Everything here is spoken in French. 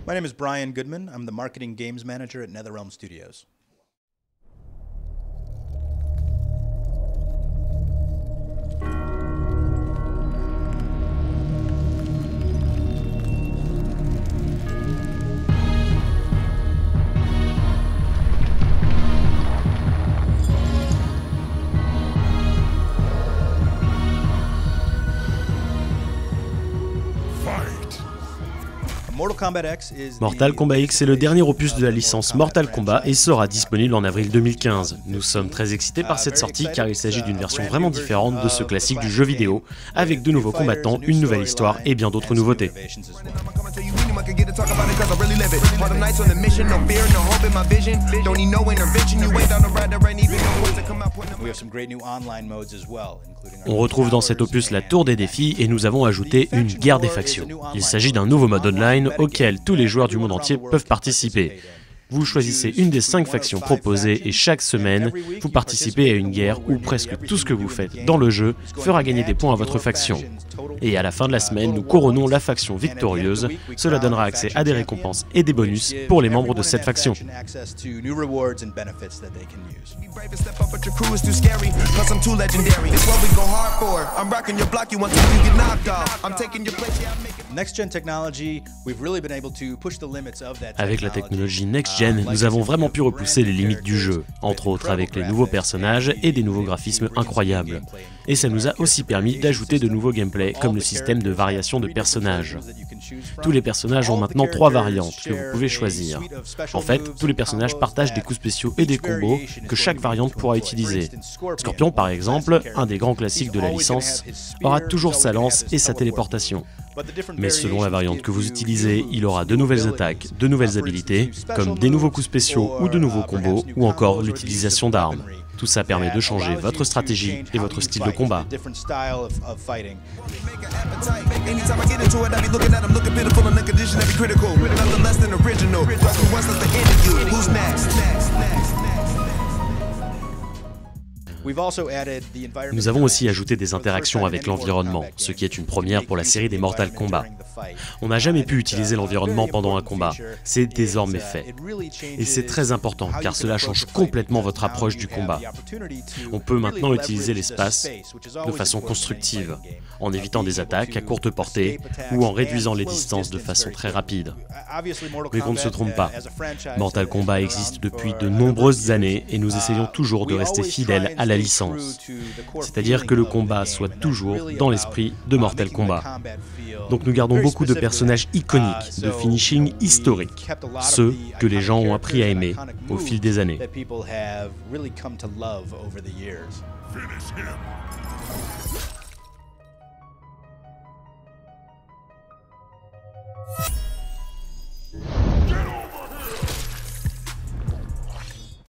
My name is Brian Goodman. I'm the marketing games manager at NetherRealm Studios. Mortal Kombat X est le dernier opus de la licence Mortal Kombat et sera disponible en avril 2015. Nous sommes très excités par cette sortie car il s'agit d'une version vraiment différente de ce classique du jeu vidéo, avec de nouveaux combattants, une nouvelle histoire et bien d'autres nouveautés. On retrouve dans cet opus la tour des défis et nous avons ajouté une guerre des factions. Il s'agit d'un nouveau mode online auquel tous les joueurs du monde entier peuvent participer. Vous choisissez une des 5 factions proposées et chaque semaine, vous participez à une guerre où presque tout ce que vous faites dans le jeu fera gagner des points à votre faction. Et à la fin de la semaine, nous couronnons la faction victorieuse. Cela donnera accès à des récompenses et des bonus pour les membres de cette faction. Avec la technologie Next-Gen, nous avons vraiment pu repousser les limites du jeu, entre autres avec les nouveaux personnages et des nouveaux graphismes incroyables. Et ça nous a aussi permis d'ajouter de nouveaux gameplays, comme le système de variation de personnages. Tous les personnages ont maintenant 3 variantes que vous pouvez choisir. En fait, tous les personnages partagent des coups spéciaux et des combos que chaque variante pourra utiliser. Scorpion, par exemple, un des grands classiques de la licence, aura toujours sa lance et sa téléportation. Mais selon la variante que vous utilisez, il aura de nouvelles attaques, de nouvelles habilités, comme des nouveaux coups spéciaux ou de nouveaux combos, ou encore l'utilisation d'armes. Tout ça permet de changer votre stratégie et votre style de combat. Nous avons aussi ajouté des interactions avec l'environnement, ce qui est une première pour la série des Mortal Kombat. On n'a jamais pu utiliser l'environnement pendant un combat, c'est désormais fait. Et c'est très important car cela change complètement votre approche du combat. On peut maintenant utiliser l'espace de façon constructive, en évitant des attaques à courte portée ou en réduisant les distances de façon très rapide. Mais qu'on ne se trompe pas, Mortal Kombat existe depuis de nombreuses années et nous essayons toujours de rester fidèles à la licence. C'est-à-dire que le combat soit toujours dans l'esprit de Mortal Kombat. Donc nous gardons beaucoup de personnages iconiques, de finishing historiques, ceux que les gens ont appris à aimer au fil des années. Finish him.